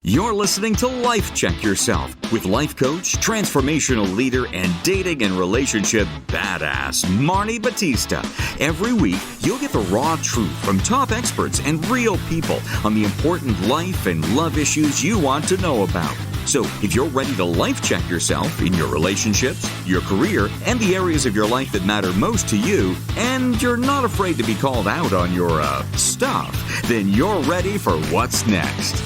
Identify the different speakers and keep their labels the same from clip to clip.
Speaker 1: You're listening to Life Check Yourself with life coach, transformational leader, and dating and relationship badass, Marni Batista. Every week, you'll get the raw truth from top experts and real people on the important life and love issues you want to know about. So if you're ready to life check yourself in your relationships, your career, and the areas of your life that matter most to you, and you're not afraid to be called out on your stuff, then you're ready for what's next.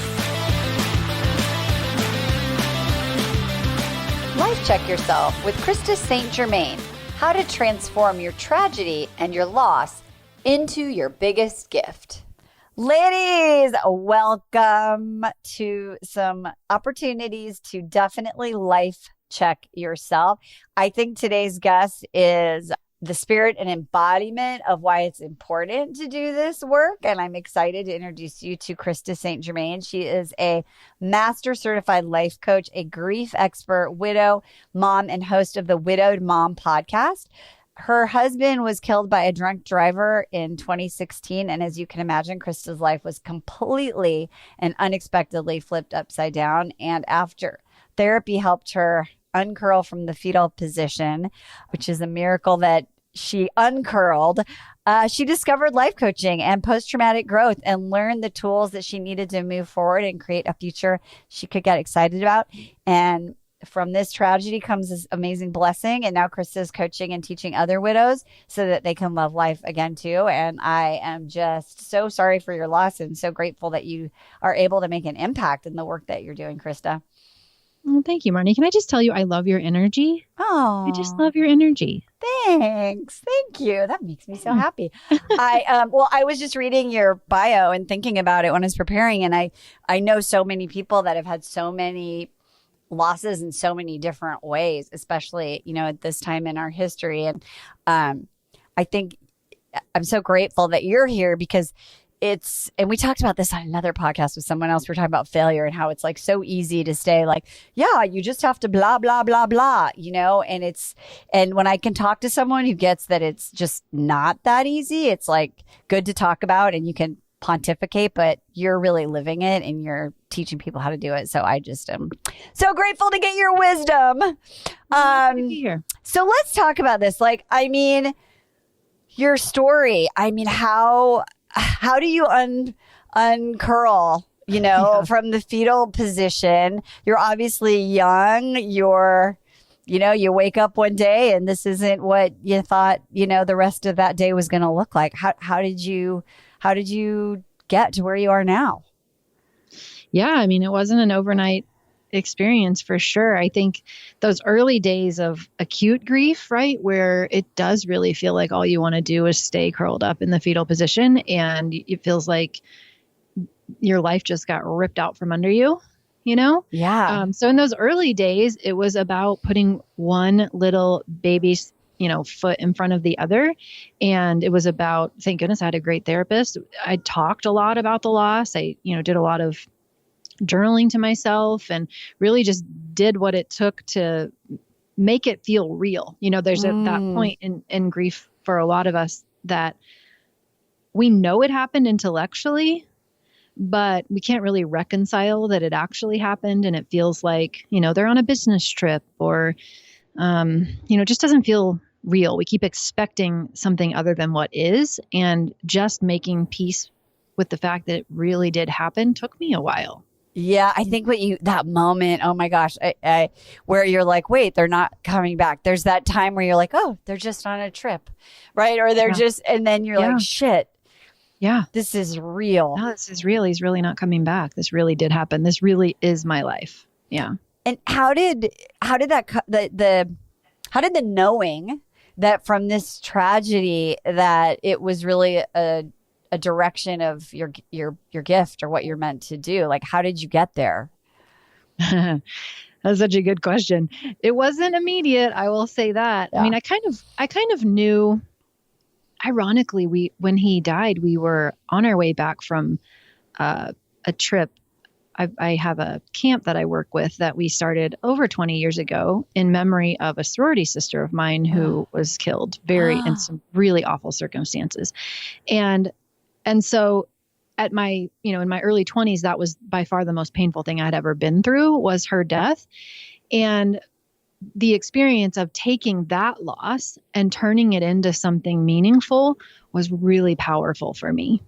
Speaker 2: Life Check Yourself with Krista St-Germain. How to transform your tragedy and your loss into your biggest gift. Ladies, welcome to some opportunities to definitely life check yourself. I think today's guest is the spirit and embodiment of why it's important to do this work. And I'm excited to introduce you to Krista St-Germain. She is a master certified life coach, a grief expert, widow, mom, and host of the Widowed Mom podcast. Her husband was killed by a drunk driver in 2016. And as you can imagine, Krista's life was completely and unexpectedly flipped upside down. And after therapy helped her uncurl from the fetal position, which is a miracle that she uncurled, she discovered life coaching and post-traumatic growth and learned the tools that she needed to move forward and create a future she could get excited about. And from this tragedy comes this amazing blessing. And now Krista is coaching and teaching other widows so that they can love life again too. And I am just so sorry for your loss and so grateful that you are able to make an impact in the work that you're doing, Krista.
Speaker 3: Well, thank you, Marni. Can I just tell you, I love your energy.
Speaker 2: Oh,
Speaker 3: I just love your energy.
Speaker 2: Thanks. Thank you. That makes me so happy. I was just reading your bio and thinking about it when I was preparing. And I know so many people that have had so many losses in so many different ways, especially, at this time in our history. And I think I'm so grateful that you're here because and we talked about this on another podcast with someone else. We're talking about failure and how it's like so easy to stay like, yeah, you just have to blah, blah, blah, blah, and when I can talk to someone who gets that it's just not that easy, it's like good to talk about and you can pontificate, but you're really living it and you're teaching people how to do it. So I just am so grateful to get your wisdom. So let's talk about this. Your story. How do you uncurl, from the fetal position? You're obviously young. You wake up one day and this isn't what you thought, the rest of that day was going to look like. How did you get to where you are now?
Speaker 3: Yeah. It wasn't an overnight experience for sure. I think those early days of acute grief, right, where it does really feel like all you want to do is stay curled up in the fetal position and it feels like your life just got ripped out from under you,
Speaker 2: Yeah.
Speaker 3: So in those early days, it was about putting one little baby's, foot in front of the other. And it was about, thank goodness I had a great therapist. I talked a lot about the loss. I, did a lot of journaling to myself and really just did what it took to make it feel real. There's that point in grief for a lot of us that we know it happened intellectually, but we can't really reconcile that it actually happened. And it feels like, they're on a business trip or, just doesn't feel real. We keep expecting something other than what is, and just making peace with the fact that it really did happen took me a while.
Speaker 2: Yeah, I think that moment, oh my gosh, where you're like, wait, they're not coming back. There's that time where you're like, oh, they're just on a trip, right? Or they're and then you're like, shit.
Speaker 3: Yeah.
Speaker 2: This is real.
Speaker 3: No, this is real. He's really not coming back. This really did happen. This really is my life. Yeah.
Speaker 2: And how did the knowing that from this tragedy that it was really a direction of your gift or what you're meant to do? Like, how did you get there?
Speaker 3: That's such a good question. It wasn't immediate. I will say that. Yeah. I kind of knew, ironically, when he died, we were on our way back from a trip. I have a camp that I work with that we started over 20 years ago in memory of a sorority sister of mine who was killed in some really awful circumstances. And so at my, in my early 20s, that was by far the most painful thing I'd ever been through, was her death. And the experience of taking that loss and turning it into something meaningful was really powerful for me,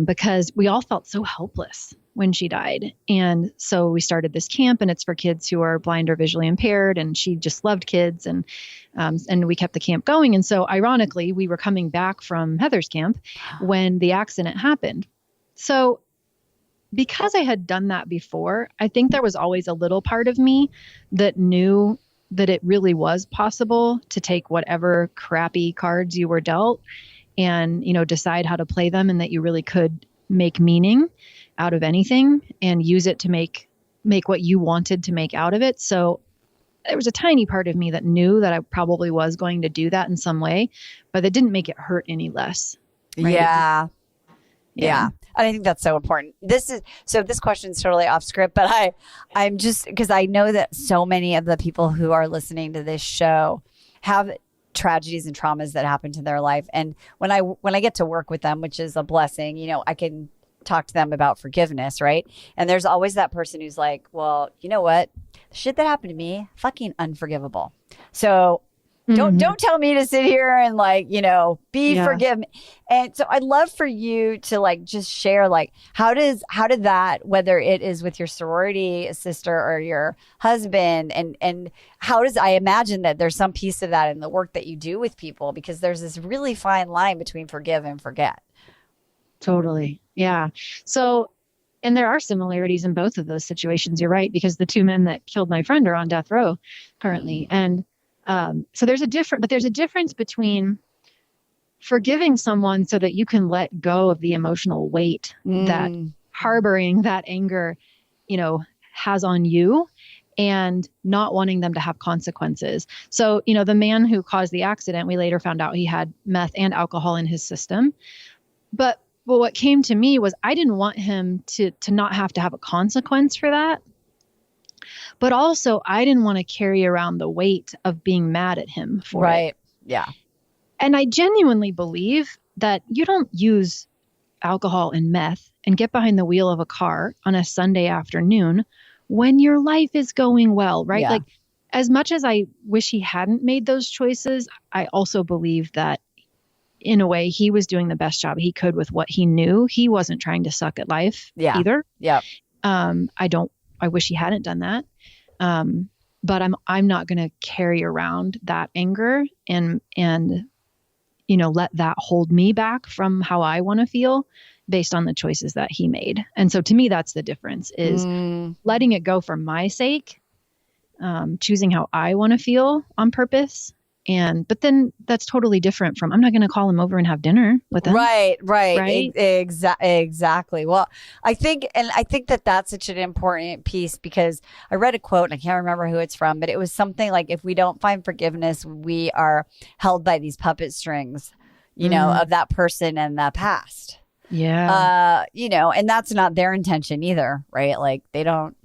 Speaker 3: because we all felt so helpless when she died. And so we started this camp, and it's for kids who are blind or visually impaired. And she just loved kids, and we kept the camp going. And so ironically, we were coming back from Heather's camp when the accident happened. So because I had done that before, I think there was always a little part of me that knew that it really was possible to take whatever crappy cards you were dealt and, decide how to play them, and that you really could make meaning out of anything and use it to make what you wanted to make out of it. So there was a tiny part of me that knew that I probably was going to do that in some way, but it didn't make it hurt any less. Right?
Speaker 2: Yeah. I think that's so important. This question is totally off script, but I'm just, because I know that so many of the people who are listening to this show have tragedies and traumas that happen to their life. And when I get to work with them, which is a blessing, I can talk to them about forgiveness, right? And there's always that person who's like, well, you know what? The shit that happened to me, fucking unforgivable. So don't tell me to sit here and forgive me. And so I'd love for you to just share, how did that, whether it is with your sorority sister or your husband, and how does, I imagine that there's some piece of that in the work that you do with people, because there's this really fine line between forgive and forget.
Speaker 3: Totally. Yeah. So, and there are similarities in both of those situations. You're right, because the two men that killed my friend are on death row currently. And so there's a difference between forgiving someone so that you can let go of the emotional weight that harboring that anger, has on you, and not wanting them to have consequences. So, the man who caused the accident, we later found out he had meth and alcohol in his system. But what came to me was I didn't want him to not have to have a consequence for that. But also, I didn't want to carry around the weight of being mad at him for it.
Speaker 2: Yeah.
Speaker 3: And I genuinely believe that you don't use alcohol and meth and get behind the wheel of a car on a Sunday afternoon when your life is going well, right?
Speaker 2: Yeah.
Speaker 3: As much as I wish he hadn't made those choices, I also believe that in a way he was doing the best job he could with what he knew. He wasn't trying to suck at life either.
Speaker 2: Yeah.
Speaker 3: I wish he hadn't done that. But I'm not going to carry around that anger and let that hold me back from how I want to feel based on the choices that he made. And so to me, that's the difference, is letting it go for my sake, choosing how I want to feel on purpose. But then that's totally different from, I'm not going to call him over and have dinner with him.
Speaker 2: Right. Exactly. Well, I think that that's such an important piece, because I read a quote, and I can't remember who it's from, but it was something like, if we don't find forgiveness, we are held by these puppet strings, of that person and the past.
Speaker 3: Yeah.
Speaker 2: And that's not their intention either, right? They don't,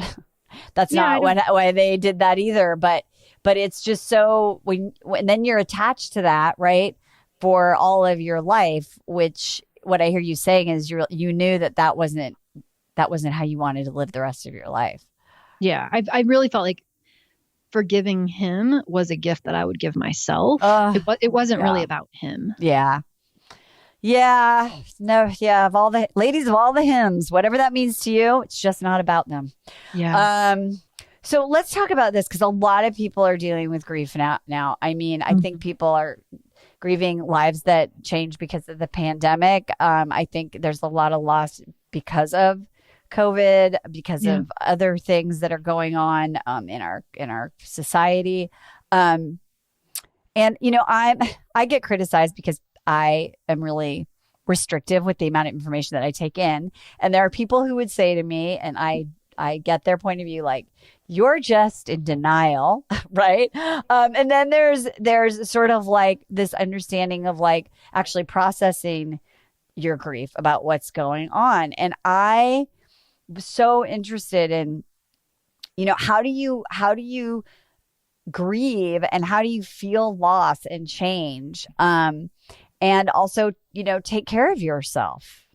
Speaker 2: that's not why they did that either. But it's just so, when then you're attached to that, right, for all of your life, which what I hear you saying is you knew that wasn't how you wanted to live the rest of your life.
Speaker 3: Yeah. I really felt like forgiving him was a gift that I would give myself. It wasn't really about him.
Speaker 2: Yeah. Yeah. No. Yeah. Of all the ladies of all the hymns, whatever that means to you, it's just not about them.
Speaker 3: Yeah.
Speaker 2: So let's talk about this, because a lot of people are dealing with grief now. I mean, I think people are grieving lives that changed because of the pandemic. I think there's a lot of loss because of COVID, because of other things that are going on in our society. And I get criticized because I am really restrictive with the amount of information that I take in. And there are people who would say to me, and I get their point of view, you're just in denial, right? And then there's sort of this understanding of actually processing your grief about what's going on. And I was so interested in, how do you grieve, and how do you feel loss and change? And also, take care of yourself.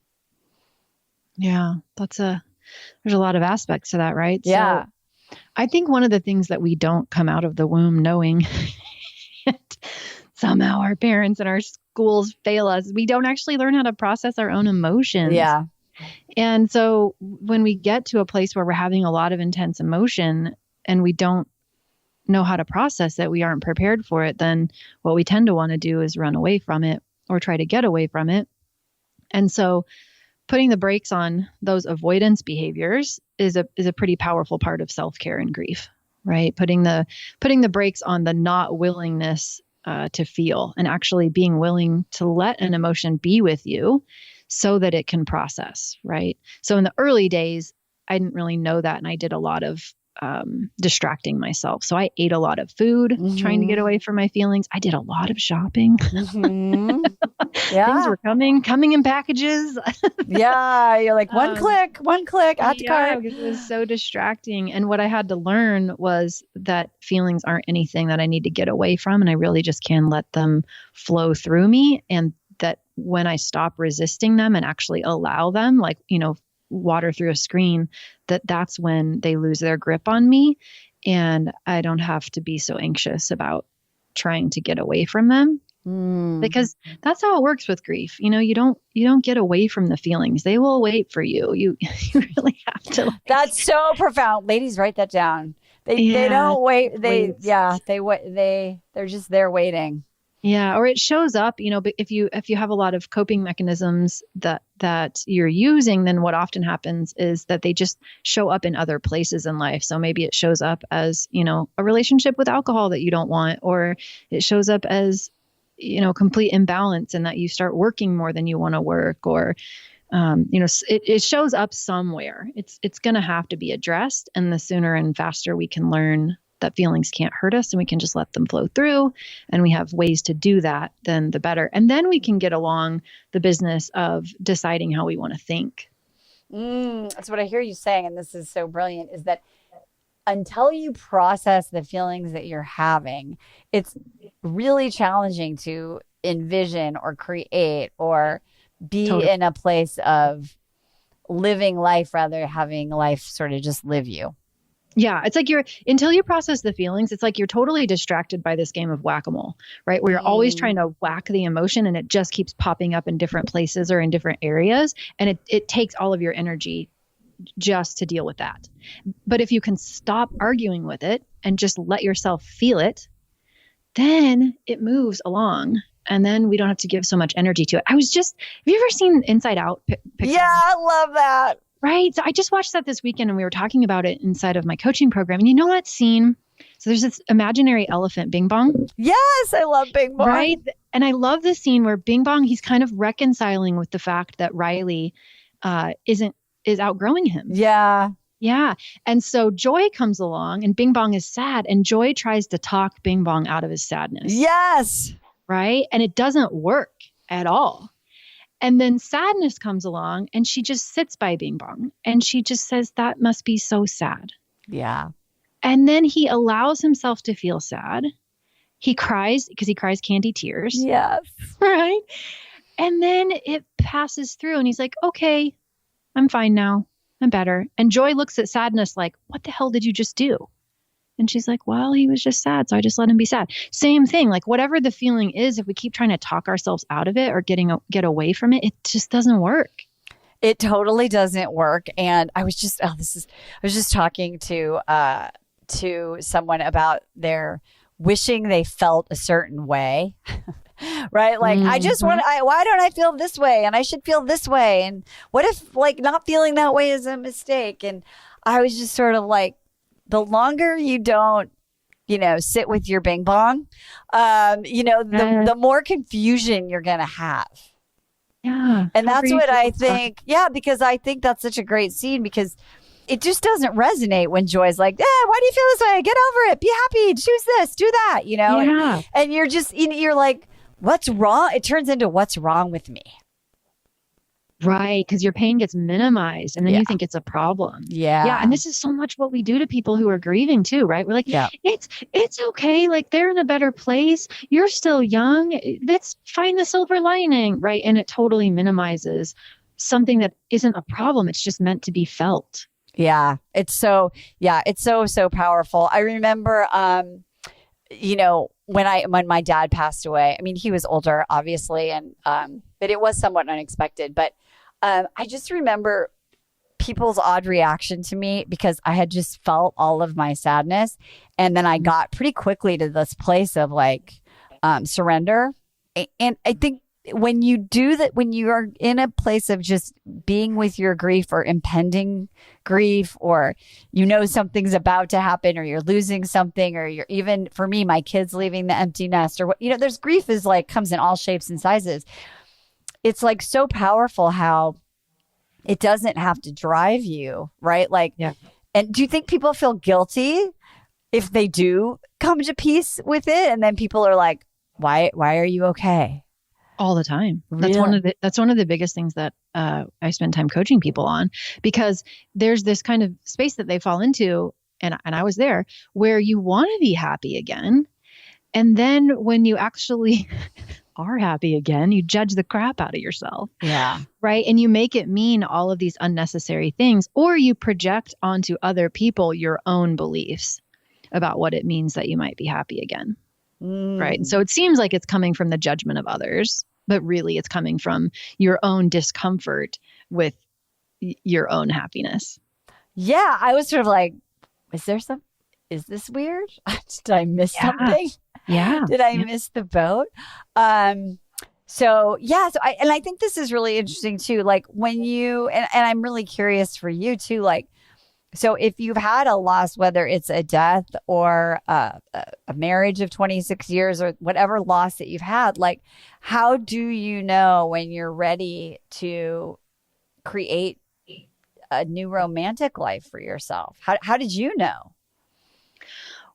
Speaker 3: Yeah. There's a lot of aspects to that, right?
Speaker 2: Yeah.
Speaker 3: So I think one of the things that we don't come out of the womb knowing somehow our parents and our schools fail us, we don't actually learn how to process our own emotions.
Speaker 2: Yeah.
Speaker 3: And so when we get to a place where we're having a lot of intense emotion and we don't know how to process it, we aren't prepared for it, then what we tend to want to do is run away from it or try to get away from it. And so putting the brakes on those avoidance behaviors is a pretty powerful part of self-care and grief, right? Putting the brakes on the not willingness to feel and actually being willing to let an emotion be with you so that it can process, right? So in the early days, I didn't really know that. And I did a lot of distracting myself. So I ate a lot of food, trying to get away from my feelings. I did a lot of shopping.
Speaker 2: Yeah.
Speaker 3: Things were coming in packages.
Speaker 2: Yeah. You're like one click, add to cart.
Speaker 3: It was so distracting. And what I had to learn was that feelings aren't anything that I need to get away from. And I really just can let them flow through me. And that when I stop resisting them and actually allow them, like, water through a screen, that's when they lose their grip on me. And I don't have to be so anxious about trying to get away from them. Because that's how it works with grief. You don't get away from the feelings. They will wait for you. You really have to.
Speaker 2: That's so profound. Ladies, write that down. They don't wait. They're just there waiting.
Speaker 3: Yeah. Or it shows up, but if you have a lot of coping mechanisms that you're using, then what often happens is that they just show up in other places in life. So maybe it shows up as, a relationship with alcohol that you don't want, or it shows up as, complete imbalance and that you start working more than you want to work, or, it shows up somewhere. It's going to have to be addressed. And the sooner and faster we can learn that feelings can't hurt us and we can just let them flow through, and we have ways to do that, then the better. And then we can get along the business of deciding how we want to think.
Speaker 2: That's what I hear you saying. And this is so brilliant, is that until you process the feelings that you're having, it's really challenging to envision or create or be in a place of living life rather than having life sort of just live you.
Speaker 3: Yeah. It's like until you process the feelings, it's like you're totally distracted by this game of whack-a-mole, right? Where you're always trying to whack the emotion and it just keeps popping up in different places or in different areas. And it takes all of your energy just to deal with that. But if you can stop arguing with it and just let yourself feel it, then it moves along. And then we don't have to give so much energy to it. Have you ever seen Inside Out?
Speaker 2: Yeah, I love that.
Speaker 3: Right. So I just watched that this weekend and we were talking about it inside of my coaching program. And you know that scene? So there's this imaginary elephant, Bing Bong.
Speaker 2: Yes, I love Bing Bong.
Speaker 3: Right. And I love the scene where Bing Bong, he's kind of reconciling with the fact that Riley is outgrowing him.
Speaker 2: Yeah.
Speaker 3: Yeah. And so Joy comes along and Bing Bong is sad and Joy tries to talk Bing Bong out of his sadness.
Speaker 2: Yes.
Speaker 3: Right. And it doesn't work at all. And then sadness comes along and she just sits by Bing Bong and she just says, that must be so sad.
Speaker 2: Yeah.
Speaker 3: And then he allows himself to feel sad. He cries because he cries candy tears.
Speaker 2: Yes.
Speaker 3: Right. And then it passes through and he's like, okay, I'm fine now. I'm better. And Joy looks at sadness like, what the hell did you just do? And she's like, well, he was just sad. So I just let him be sad. Same thing. Like whatever the feeling is, if we keep trying to talk ourselves out of it or get away from it, it just doesn't work.
Speaker 2: It totally doesn't work. And I was just talking to someone about their wishing they felt a certain way. Right? Like, I just why don't I feel this way? And I should feel this way. And what if like not feeling that way is a mistake? And I was just sort of like, the longer you don't, sit with your Bing Bong, the more confusion you're going to have.
Speaker 3: Yeah.
Speaker 2: And that's what I think. Yeah, because I think that's such a great scene because it just doesn't resonate when Joy's like, why do you feel this way? Get over it. Be happy. Choose this. Do that.
Speaker 3: Yeah.
Speaker 2: And you're just, you're like, what's wrong? It turns into what's wrong with me.
Speaker 3: Right. Because your pain gets minimized and then you think it's a problem.
Speaker 2: Yeah.
Speaker 3: Yeah. And this is so much what we do to people who are grieving too, right? We're like, it's okay. Like they're in a better place. You're still young. Let's find the silver lining. Right. And it totally minimizes something that isn't a problem. It's just meant to be felt.
Speaker 2: Yeah. It's so powerful. I remember, when my dad passed away, I mean, he was older, obviously, and, but it was somewhat unexpected, but, I just remember people's odd reaction to me because I had just felt all of my sadness. And then I got pretty quickly to this place of like, surrender. And I think when you do that, when you are in a place of just being with your grief or impending grief, or something's about to happen, or you're losing something, or you're even, for me, my kids leaving the empty nest, or what, there's grief is like comes in all shapes and sizes. It's like so powerful how it doesn't have to drive you, right? Like, yeah. And do you think people feel guilty if they do come to peace with it? And then people are like, why are you okay?
Speaker 3: All the time.
Speaker 2: Really?
Speaker 3: That's one of the biggest things that I spend time coaching people on, because there's this kind of space that they fall into, and I was there, where you want to be happy again. And then when you actually are happy again, you judge the crap out of yourself.
Speaker 2: Yeah.
Speaker 3: Right. And you make it mean all of these unnecessary things, or you project onto other people your own beliefs about what it means that you might be happy again. Right. And so it seems like it's coming from the judgment of others, but really it's coming from your own discomfort with your own happiness.
Speaker 2: Yeah. I was sort of like, is this weird? Did I miss something?
Speaker 3: Yeah.
Speaker 2: Did I miss the boat? So I think this is really interesting too. Like when you, and I'm really curious for you too, like, so if you've had a loss, whether it's a death or a marriage of 26 years or whatever loss that you've had, like, how do you know when you're ready to create a new romantic life for yourself? How did you know?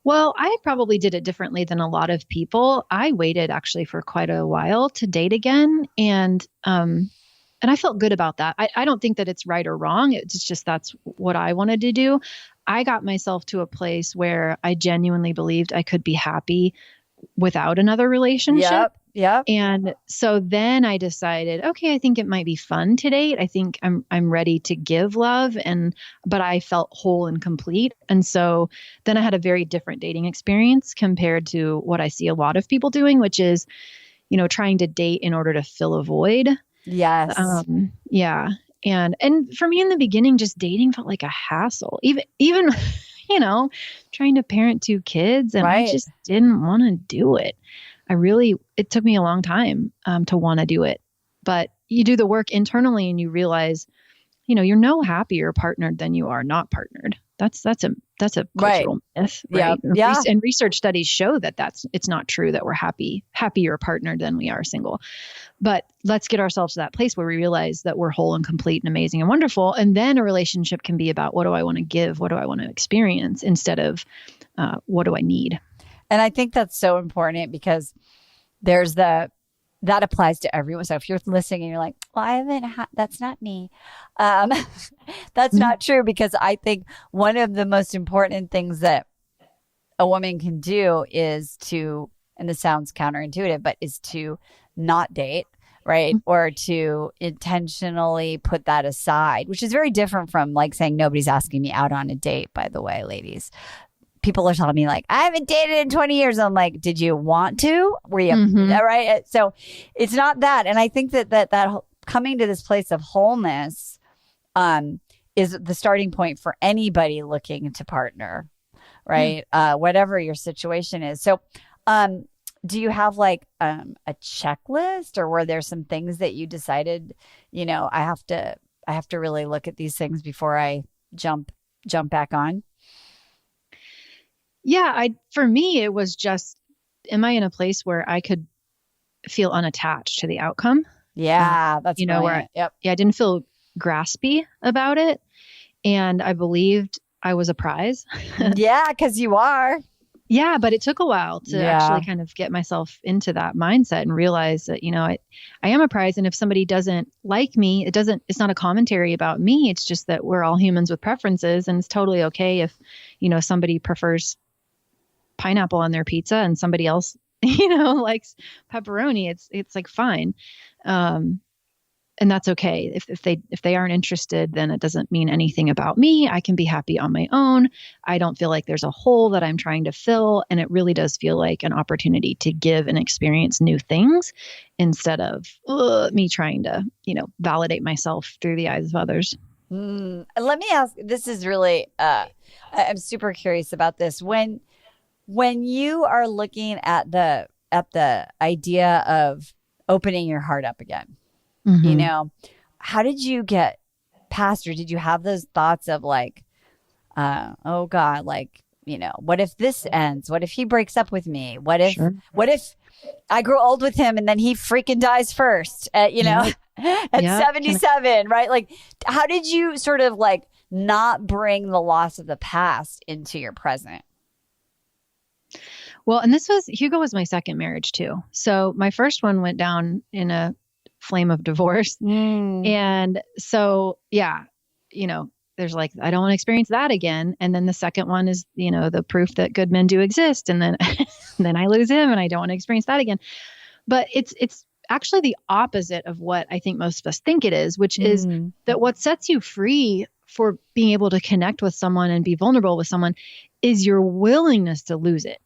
Speaker 3: Well, I probably did it differently than a lot of people. I waited actually for quite a while to date again. And I felt good about that. I don't think that it's right or wrong. It's just that's what I wanted to do. I got myself to a place where I genuinely believed I could be happy without another relationship.
Speaker 2: Yep.
Speaker 3: And so then I decided, okay, I think it might be fun to date. I think I'm ready to give love, but I felt whole and complete. And so then I had a very different dating experience compared to what I see a lot of people doing, which is, trying to date in order to fill a void.
Speaker 2: Yes.
Speaker 3: Yeah. And for me in the beginning, just dating felt like a hassle, even, trying to parent 2 kids, and
Speaker 2: right.
Speaker 3: I just didn't want to do it. It took me a long time, to want to do it, but you do the work internally and you realize, you're no happier partnered than you are not partnered. That's a cultural myth, right?
Speaker 2: Yeah.
Speaker 3: And research studies show that it's not true that we're happier partnered than we are single. But let's get ourselves to that place where we realize that we're whole and complete and amazing and wonderful. And then a relationship can be about, what do I want to give? What do I want to experience? Instead of what do I need?
Speaker 2: And I think that's so important, because there's that applies to everyone. So if you're listening and you're like, well, I haven't that's not me. That's not true, because I think one of the most important things that a woman can do is to, and this sounds counterintuitive, but is to not date, right? Or to intentionally put that aside, which is very different from like saying nobody's asking me out on a date, by the way, ladies. People are telling me like, I haven't dated in 20 years. I'm like, did you want to? Were you right? So it's not that. And I think that coming to this place of wholeness is the starting point for anybody looking to partner, right? Whatever your situation is. So do you have like a checklist, or were there some things that you decided, I have to really look at these things before I jump back on?
Speaker 3: Yeah, for me, it was just, am I in a place where I could feel unattached to the outcome?
Speaker 2: Yeah, that's
Speaker 3: where I didn't feel graspy about it, and I believed I was a prize.
Speaker 2: Yeah, because you are.
Speaker 3: Yeah, but it took a while to actually kind of get myself into that mindset and realize that, I am a prize. And if somebody doesn't like me, it's not a commentary about me. It's just that we're all humans with preferences, and it's totally okay if, somebody prefers pineapple on their pizza and somebody else, likes pepperoni. It's like fine. and that's okay. If they aren't interested, then it doesn't mean anything about me. I can be happy on my own. I don't feel like there's a hole that I'm trying to fill. And it really does feel like an opportunity to give and experience new things instead of me trying to, validate myself through the eyes of others.
Speaker 2: Let me ask, this is really, I'm super curious about this. When you are looking at the idea of opening your heart up again, how did you get past, or did you have those thoughts of like, oh God, like, what if this ends? What if he breaks up with me? What if I grow old with him and then he freaking dies first at 77, right? Like, how did you sort of like not bring the loss of the past into your present?
Speaker 3: Well, and Hugo was my second marriage too. So my first one went down in a flame of divorce. And so, there's like, I don't want to experience that again. And then the second one is, the proof that good men do exist. And then, then I lose him and I don't want to experience that again. But it's actually the opposite of what I think most of us think it is, which is that what sets you free for being able to connect with someone and be vulnerable with someone is your willingness to lose it.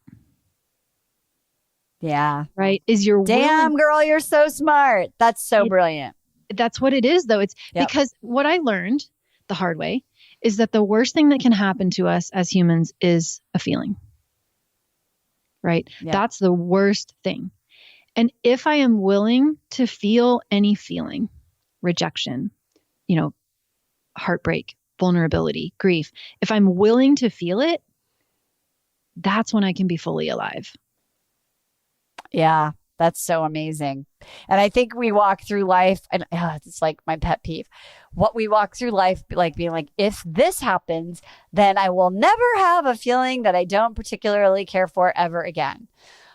Speaker 2: Yeah.
Speaker 3: Right. Is your
Speaker 2: damn girl, you're so smart. That's so brilliant.
Speaker 3: That's what it is, though. It's because what I learned the hard way is that the worst thing that can happen to us as humans is a feeling. Right. Yeah. That's the worst thing. And if I am willing to feel any feeling, rejection, heartbreak, vulnerability, grief, if I'm willing to feel it, that's when I can be fully alive.
Speaker 2: Yeah, that's so amazing. And I think we walk through life, and it's like my pet peeve. What we walk through life, like being like, if this happens, then I will never have a feeling that I don't particularly care for ever again.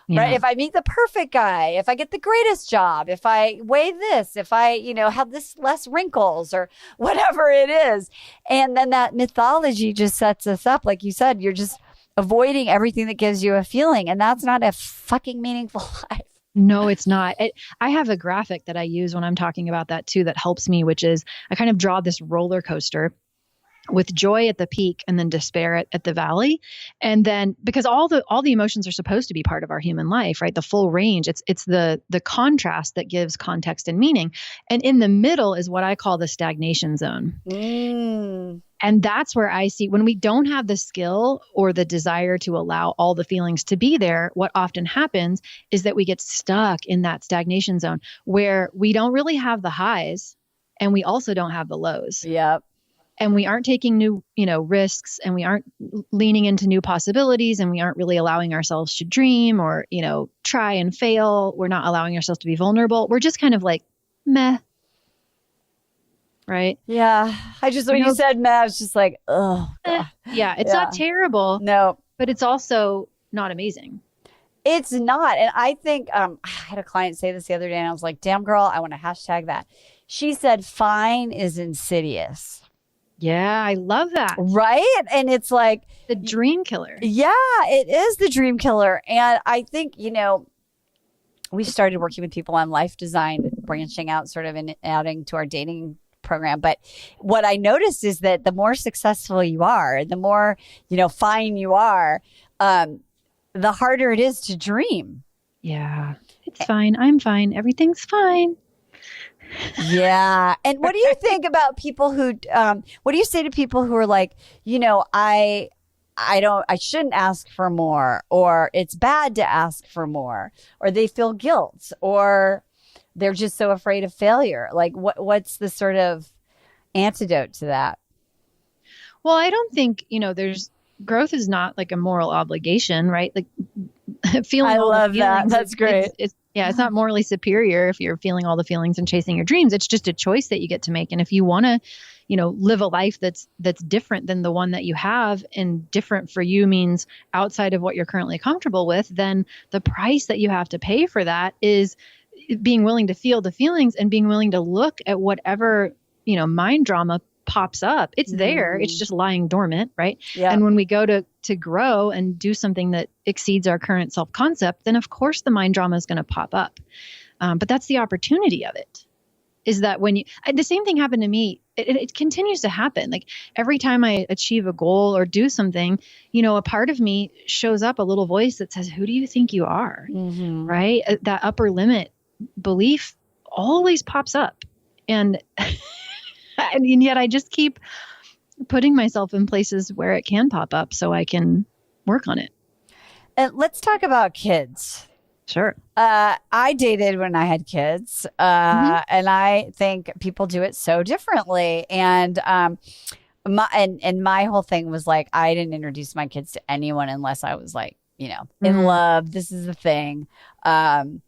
Speaker 2: Yeah. Right? If I meet the perfect guy, if I get the greatest job, if I weigh this, if I, have this less wrinkles or whatever it is. And then that mythology just sets us up. Like you said, you're just avoiding everything that gives you a feeling. And that's not a fucking meaningful life.
Speaker 3: No, it's not. I have a graphic that I use when I'm talking about that too, that helps me, which is I kind of draw this roller coaster with joy at the peak and then despair at the valley. And then because all the emotions are supposed to be part of our human life, right? The full range, it's the contrast that gives context and meaning. And in the middle is what I call the stagnation zone. And that's where I see when we don't have the skill or the desire to allow all the feelings to be there, what often happens is that we get stuck in that stagnation zone where we don't really have the highs and we also don't have the lows.
Speaker 2: Yep.
Speaker 3: And we aren't taking new, risks, and we aren't leaning into new possibilities, and we aren't really allowing ourselves to dream or, try and fail. We're not allowing ourselves to be vulnerable. We're just kind of like, meh. Right?
Speaker 2: Yeah. When you said meh, I was just like, oh.
Speaker 3: Yeah. It's not terrible.
Speaker 2: No.
Speaker 3: But it's also not amazing.
Speaker 2: It's not. And I think I had a client say this the other day, and I was like, damn girl, I want to hashtag that. She said, fine is insidious.
Speaker 3: Yeah, I love that.
Speaker 2: Right? And it's like
Speaker 3: the dream killer.
Speaker 2: Yeah, it is the dream killer. And I think, we started working with people on life design, branching out sort of and adding to our dating program. But what I noticed is that the more successful you are, the more, fine you are, the harder it is to dream.
Speaker 3: Yeah, it's fine. I'm fine. Everything's fine.
Speaker 2: Yeah. And what do you think about people who, what do you say to people who are like, I shouldn't ask for more, or it's bad to ask for more, or they feel guilt, or they're just so afraid of failure? Like what's the sort of antidote to that?
Speaker 3: Well, I don't think, there's growth is not like a moral obligation, right? Like feeling.
Speaker 2: I love that. That's great.
Speaker 3: It's not morally superior if you're feeling all the feelings and chasing your dreams. It's just a choice that you get to make. And if you want to, live a life that's different than the one that you have, and different for you means outside of what you're currently comfortable with, then the price that you have to pay for that is being willing to feel the feelings and being willing to look at whatever, mind drama pops up. It's there. It's just lying dormant, right?
Speaker 2: Yeah.
Speaker 3: And when we go to grow and do something that exceeds our current self-concept, then of course the mind drama is going to pop up. But that's the opportunity of it. is that when the same thing happened to me, it continues to happen. Like every time I achieve a goal or do something, a part of me shows up, a little voice that says, who do you think you are?
Speaker 2: Mm-hmm.
Speaker 3: Right? That upper limit belief always pops up. And, and yet I just keep putting myself in places where it can pop up so I can work on it.
Speaker 2: And let's talk about kids.
Speaker 3: Sure.
Speaker 2: I dated when I had kids, and I think people do it so differently. And my whole thing was like, I didn't introduce my kids to anyone unless I was like, in love. This is the thing. And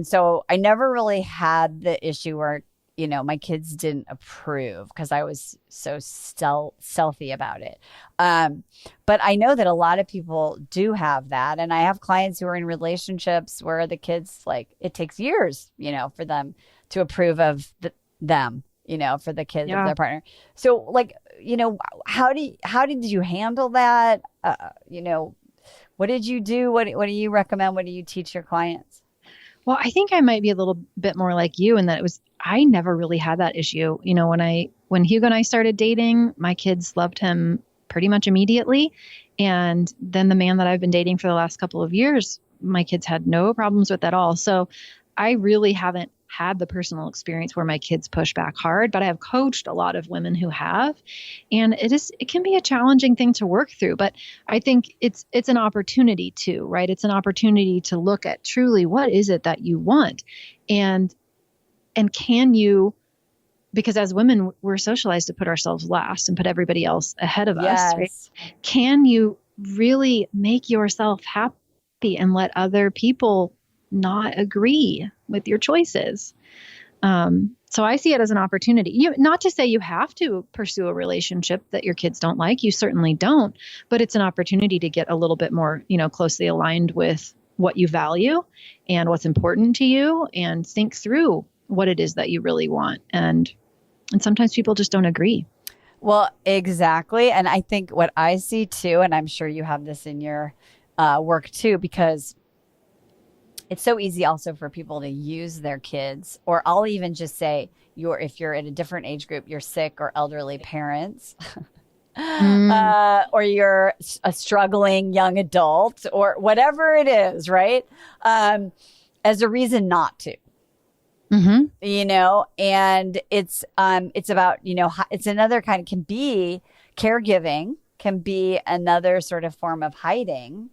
Speaker 2: so I never really had the issue where my kids didn't approve because I was so stealthy about it. But I know that a lot of people do have that. And I have clients who are in relationships where the kids, like, it takes years, for them to approve of them, for the kids of their partner. So, like, how did you handle that? What did you do? What do you recommend? What do you teach your clients?
Speaker 3: Well, I think I might be a little bit more like you in that I never really had that issue. When Hugo and I started dating, my kids loved him pretty much immediately. And then the man that I've been dating for the last couple of years, my kids had no problems with at all. So I really haven't had the personal experience where my kids push back hard, but I have coached a lot of women who have, and it can be a challenging thing to work through, but I think it's an opportunity too, right? It's an opportunity to look at truly what is it that you want, and can you, because as women, we're socialized to put ourselves last and put everybody else ahead of us, right? Can you really make yourself happy and let other people not agree with your choices? So I see it as an opportunity. Not to say you have to pursue a relationship that your kids don't like. You certainly don't, but it's an opportunity to get a little bit more, closely aligned with what you value and what's important to you, and think through what it is that you really want. And sometimes people just don't agree.
Speaker 2: Well, exactly. And I think what I see too, and I'm sure you have this in your work too, because it's so easy also for people to use their kids, or I'll even just say if you're in a different age group, your sick or elderly parents, or you're a struggling young adult, or whatever it is, right? As a reason not to. And it's about, it's another kind of, can be caregiving, can be another sort of form of hiding.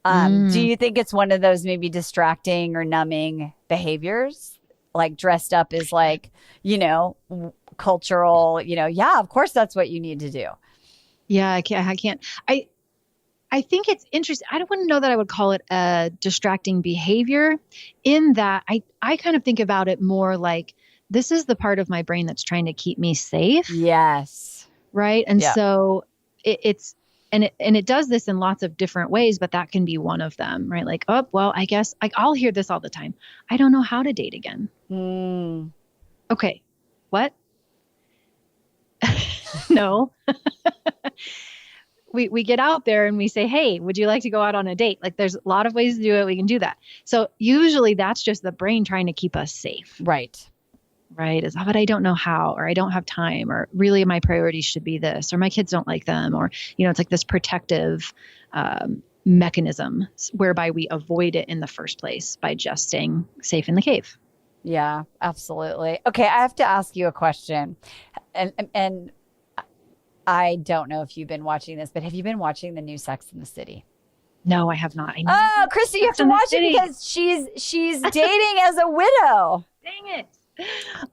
Speaker 2: Do you think it's one of those maybe distracting or numbing behaviors? Like dressed up as like, cultural, yeah, of course that's what you need to do.
Speaker 3: Yeah, I can't. I think it's interesting. I wouldn't know that I would call it a distracting behavior, in that I kind of think about it more like, this is the part of my brain that's trying to keep me safe.
Speaker 2: Yes.
Speaker 3: Right. And so it does this in lots of different ways, but that can be one of them, right? Like, oh, well, I guess I'll hear this all the time. I don't know how to date again. Okay. What? No. We get out there and we say, hey, would you like to go out on a date? Like, there's a lot of ways to do it. We can do that. So usually that's just the brain trying to keep us safe.
Speaker 2: Right.
Speaker 3: Is, but I don't know how, or I don't have time, or really my priorities should be this, or my kids don't like them, or, it's like this protective mechanism whereby we avoid it in the first place by just staying safe in the cave.
Speaker 2: Yeah, absolutely. Okay. I have to ask you a question, and I don't know if you've been watching this, but have you been watching the new Sex and the City?
Speaker 3: No, I have not.
Speaker 2: Krista, you have to watch it because she's dating as a widow.
Speaker 3: Dang it.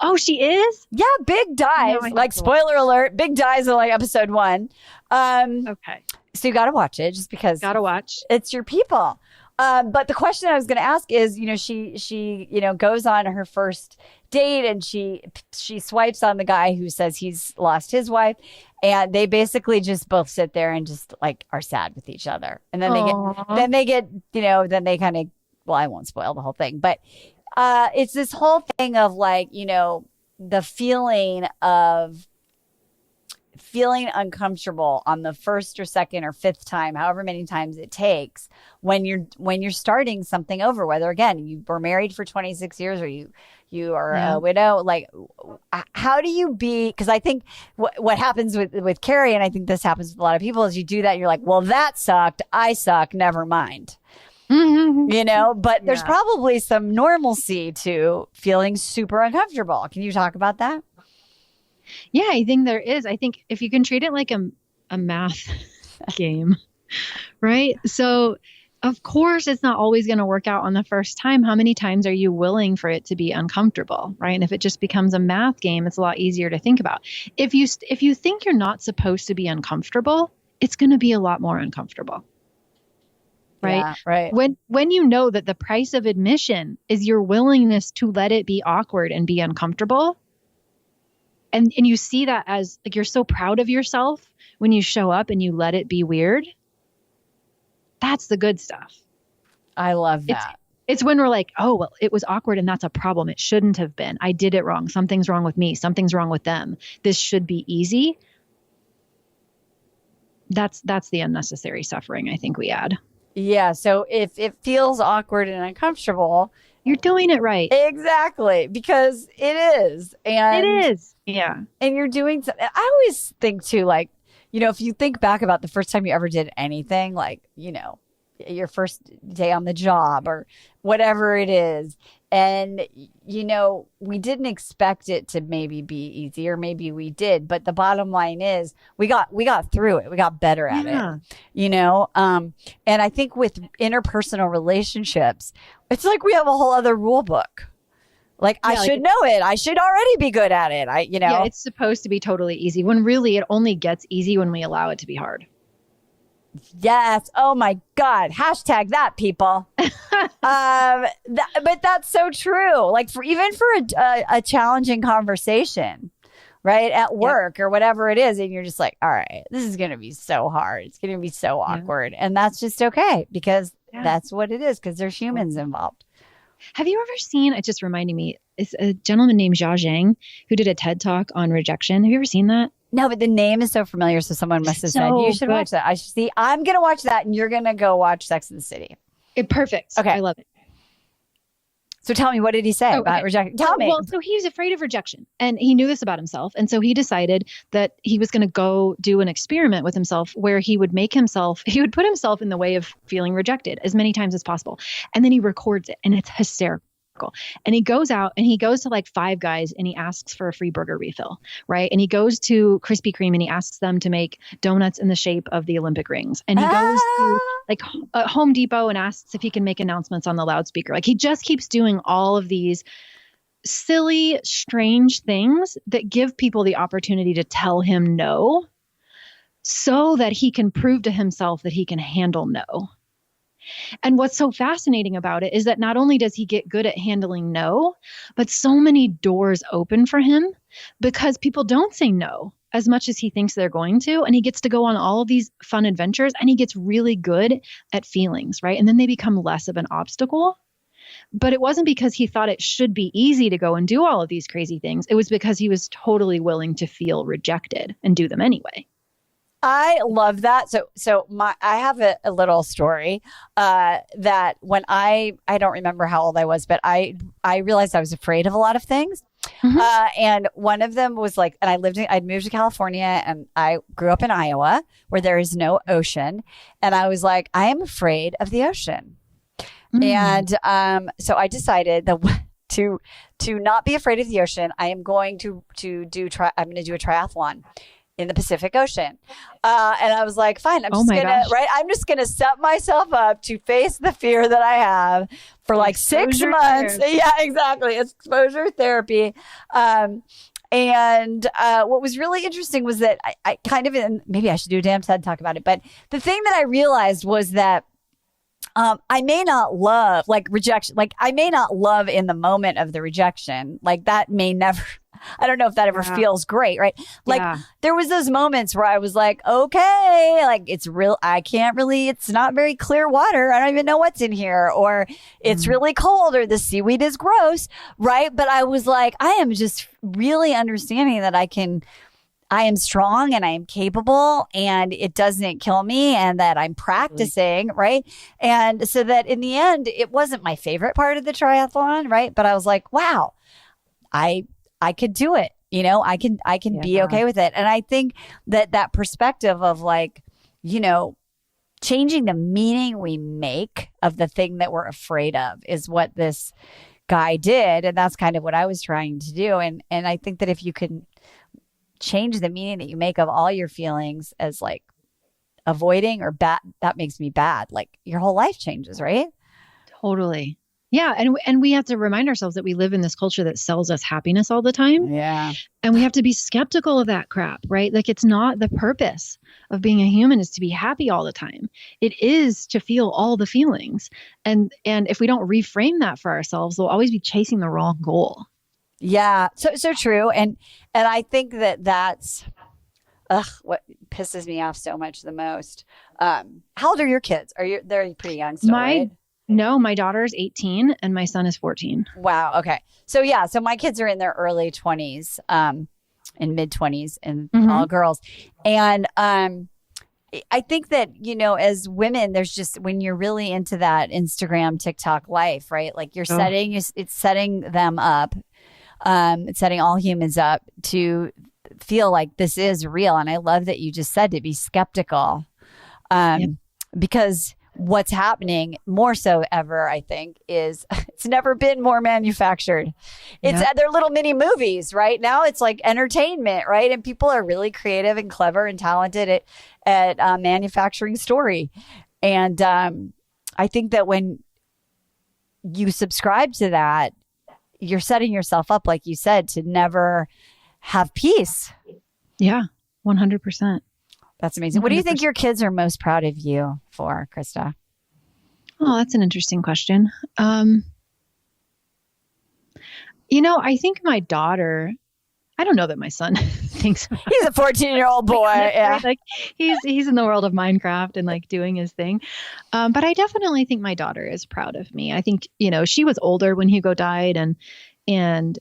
Speaker 3: Oh, she is?
Speaker 2: Yeah, Big dies. No, like, spoiler alert, Big dies in like episode 1.
Speaker 3: Okay.
Speaker 2: So you got to watch it just because.
Speaker 3: Got to watch.
Speaker 2: It's your people. But the question I was going to ask is, she goes on her first date and she swipes on the guy who says he's lost his wife, and they basically just both sit there and just like are sad with each other. And then they get, then they kind of, well, I won't spoil the whole thing, but it's this whole thing of like, the feeling of feeling uncomfortable on the first or second or fifth time, however many times it takes, when you're starting something over, whether again you were married for 26 years or you are a widow, like how do you be? Because I think what happens with Carrie, and I think this happens with a lot of people, is you do that and you're like, well, that sucked, I suck, never mind. You know, but there's probably some normalcy to feeling super uncomfortable. Can you talk about that?
Speaker 3: Yeah, I think there is. I think if you can treat it like a math game, right? So of course it's not always going to work out on the first time. How many times are you willing for it to be uncomfortable, right? And if it just becomes a math game, it's a lot easier to think about. If you think you're not supposed to be uncomfortable, it's going to be a lot more uncomfortable. Right.
Speaker 2: Yeah, right.
Speaker 3: When you know that the price of admission is your willingness to let it be awkward and be uncomfortable. And you see that as like, you're so proud of yourself when you show up and you let it be weird. That's the good stuff.
Speaker 2: I love that.
Speaker 3: It's when we're like, oh, well, it was awkward and that's a problem. It shouldn't have been. I did it wrong. Something's wrong with me. Something's wrong with them. This should be easy. That's the unnecessary suffering I think we add.
Speaker 2: Yeah. So if it feels awkward and uncomfortable,
Speaker 3: you're doing it right.
Speaker 2: Exactly. Because it is. And
Speaker 3: it is. Yeah.
Speaker 2: And you're doing something. I always think too, like, you know, if you think back about the first time you ever did anything, like, you know, your first day on the job or whatever it is. And, you know, we didn't expect it to maybe be easy, or maybe we did. But the bottom line is we got through it. We got better at it, you know. And I think with interpersonal relationships, it's like we have a whole other rule book. Like, I should know it. I should already be good at it. Yeah,
Speaker 3: it's supposed to be totally easy when really it only gets easy when we allow it to be hard.
Speaker 2: Yes. Oh my God. Hashtag that, people. But that's so true. Like even for a challenging conversation, right? At work or whatever it is. And you're just like, all right, this is going to be so hard. It's going to be so awkward. And that's just okay because that's what it is, because there's humans involved.
Speaker 3: Have you ever seen, it just reminded me, it's a gentleman named Jia Zhang who did a TED Talk on rejection. Have you ever seen that?
Speaker 2: No, but the name is so familiar. So someone must have said, you should watch that. I should see. I'm going to watch that and you're going to go watch Sex and the City.
Speaker 3: Perfect.
Speaker 2: Okay.
Speaker 3: I love it.
Speaker 2: So tell me, what did he say about rejection? Tell me.
Speaker 3: Well, so he was afraid of rejection and he knew this about himself. And so he decided that he was going to go do an experiment with himself where he would put himself in the way of feeling rejected as many times as possible. And then he records it and it's hysterical. And he goes out and he goes to like Five Guys and he asks for a free burger refill, right? And he goes to Krispy Kreme and he asks them to make donuts in the shape of the Olympic rings. And he goes to like Home Depot and asks if he can make announcements on the loudspeaker. Like he just keeps doing all of these silly, strange things that give people the opportunity to tell him no so that he can prove to himself that he can handle no. And what's so fascinating about it is that not only does he get good at handling no, but so many doors open for him because people don't say no as much as he thinks they're going to. And he gets to go on all of these fun adventures and he gets really good at feelings, right? And then they become less of an obstacle. But it wasn't because he thought it should be easy to go and do all of these crazy things. It was because he was totally willing to feel rejected and do them anyway.
Speaker 2: I love that. So I have a little story that when I don't remember how old I was, but I realized I was afraid of a lot of things. Mm-hmm. And one of them was like, and I'd moved to California and I grew up in Iowa where there is no ocean. And I was like, I am afraid of the ocean. Mm. And so I decided that to not be afraid of the ocean, I am going to do a triathlon in the Pacific Ocean. And I was like, fine, I'm just gonna set myself up to face the fear that I have for like 6 months. Therapy. Yeah, exactly. It's exposure therapy. And what was really interesting was that I kind of, and maybe I should do a damn TED Talk about it, but the thing that I realized was that I may not love like rejection. Like I may not love in the moment of the rejection. Like that may never, I don't know if that ever feels great, right? Like there was those moments where I was like, okay, like it's not very clear water. I don't even know what's in here, or it's really cold, or the seaweed is gross, right? But I was like, I am just really understanding that I can I am strong and I am capable and it doesn't kill me and that I'm practicing, right? And so that in the end, it wasn't my favorite part of the triathlon, right? But I was like, wow, I could do it. You know, I can be okay with it. And I think that perspective of like, you know, changing the meaning we make of the thing that we're afraid of is what this guy did. And that's kind of what I was trying to do. And I think that if you can change the meaning that you make of all your feelings as like avoiding or bad, that makes me bad, like your whole life changes, right?
Speaker 3: Totally. Yeah. And we have to remind ourselves that we live in this culture that sells us happiness all the time.
Speaker 2: Yeah.
Speaker 3: And we have to be skeptical of that crap, right? Like it's not the purpose of being a human is to be happy all the time. It is to feel all the feelings. And if we don't reframe that for ourselves, we'll always be chasing the wrong goal.
Speaker 2: Yeah. So true. And I think that's what pisses me off so much the most. How old are your kids? They're pretty young still, right?
Speaker 3: No, my daughter is 18 and my son is 14.
Speaker 2: Wow. Okay. So yeah, so my kids are in their early 20s, and mid 20s and all girls. And I think that, you know, as women, there's just when you're really into that Instagram, TikTok life, right? Like it's setting them up. It's setting all humans up to feel like this is real. And I love that you just said to be skeptical, because what's happening more so ever, I think, is it's never been more manufactured. They're little mini movies, right? Now it's like entertainment, right? And people are really creative and clever and talented at manufacturing story. And I think that when you subscribe to that, you're setting yourself up, like you said, to never have peace.
Speaker 3: Yeah, 100%.
Speaker 2: That's amazing. 100%. What do you think your kids are most proud of you for, Krista?
Speaker 3: Oh, that's an interesting question. You know, I think my daughter, I don't know that my son thinks
Speaker 2: he's a 14-year-old boy. Yeah.
Speaker 3: Like he's in the world of Minecraft and like doing his thing. But I definitely think my daughter is proud of me. I think, you know, she was older when Hugo died and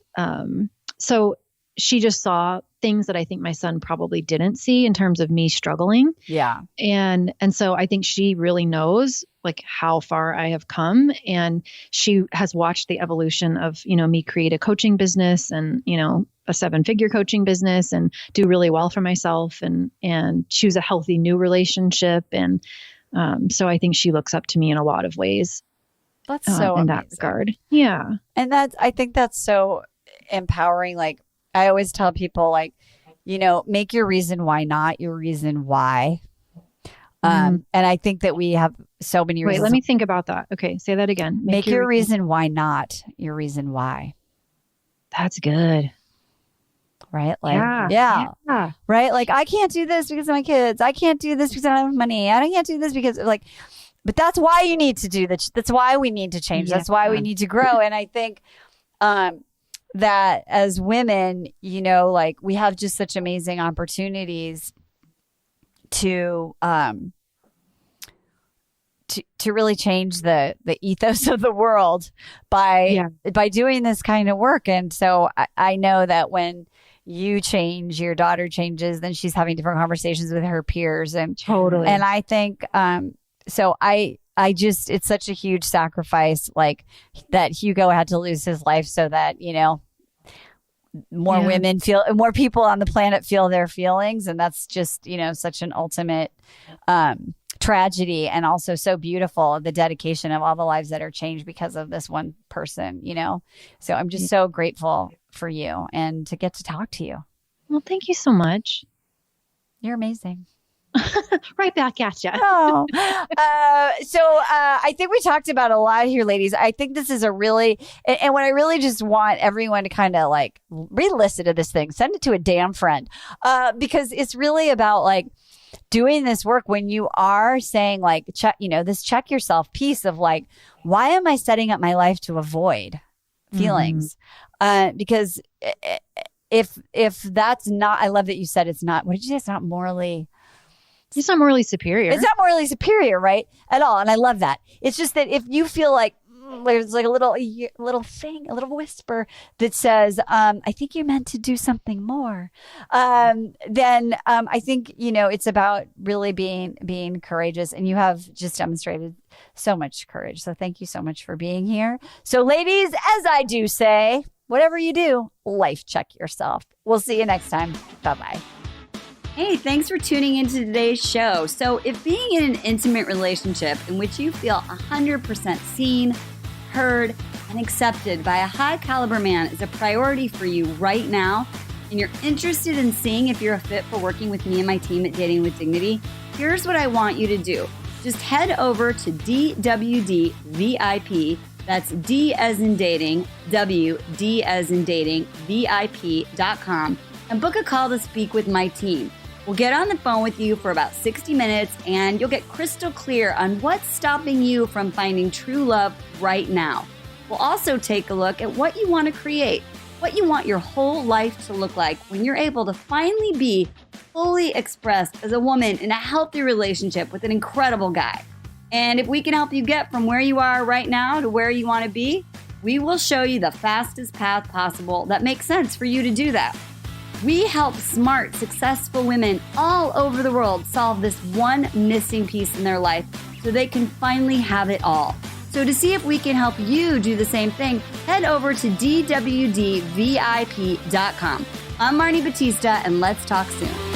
Speaker 3: so she just saw things that I think my son probably didn't see in terms of me struggling.
Speaker 2: Yeah.
Speaker 3: And so I think she really knows like how far I have come, and she has watched the evolution of, you know, me create a coaching business and, you know, a 7-figure coaching business and do really well for myself and choose a healthy new relationship. And so I think she looks up to me in a lot of ways.
Speaker 2: That's so
Speaker 3: in
Speaker 2: amazing.
Speaker 3: That regard. Yeah.
Speaker 2: And I think that's so empowering. Like I always tell people, like, you know, make your reason why not your reason why. And I think that we have so many reasons.
Speaker 3: Wait, let me think about that. Okay. Say that again.
Speaker 2: Make your reason why not your reason why.
Speaker 3: That's good.
Speaker 2: Right? Like, yeah. Right? Like, I can't do this because of my kids. I can't do this because I don't have money. I can't do this because like, but that's why you need to do that. That's why we need to change. That's why we need to grow. And I think, that as women, you know, like we have just such amazing opportunities to really change the ethos of the world by doing this kind of work. And so I know that when you change, your daughter changes, then she's having different conversations with her peers. And
Speaker 3: totally.
Speaker 2: And I think, so I just, it's such a huge sacrifice, like that Hugo had to lose his life so that, you know, more women feel, more people on the planet feel their feelings. And that's just, you know, such an ultimate tragedy, and also so beautiful, the dedication of all the lives that are changed because of this one person, you know? So I'm just so grateful for you and to get to talk to you.
Speaker 3: Well, thank you so much.
Speaker 2: You're amazing.
Speaker 3: Right back at you.
Speaker 2: So I think we talked about a lot here, ladies. I think this is a really, and what I really just want everyone to kind of like re-listen to this thing, send it to a damn friend, because it's really about like doing this work when you are saying like, check, you know, this check yourself piece of like, why am I setting up my life to avoid feelings? Because if that's not, I love that you said it's not, what did you say? It's not morally
Speaker 3: superior.
Speaker 2: It's not morally superior, right? At all. And I love that. It's just that if you feel like, there's like a little thing, a little whisper that says, I think you're meant to do something more. Then I think, it's about really being courageous, and you have just demonstrated so much courage. So thank you so much for being here. So ladies, as I do say, whatever you do, life check yourself. We'll see you next time. Bye-bye.
Speaker 4: Hey, thanks for tuning into today's show. So if being in an intimate relationship in which you feel 100% seen, heard, and accepted by a high caliber man is a priority for you right now, and you're interested in seeing if you're a fit for working with me and my team at Dating with Dignity, here's what I want you to do. Just head over to DWD VIP, that's D as in dating, W, D as in dating, VIP.com, and book a call to speak with my team. We'll get on the phone with you for about 60 minutes, and you'll get crystal clear on what's stopping you from finding true love right now. We'll also take a look at what you want to create, what you want your whole life to look like when you're able to finally be fully expressed as a woman in a healthy relationship with an incredible guy. And if we can help you get from where you are right now to where you want to be, we will show you the fastest path possible that makes sense for you to do that. We help smart, successful women all over the world solve this one missing piece in their life so they can finally have it all. So to see if we can help you do the same thing, head over to DWDVIP.com. I'm Marni Batista, and let's talk soon.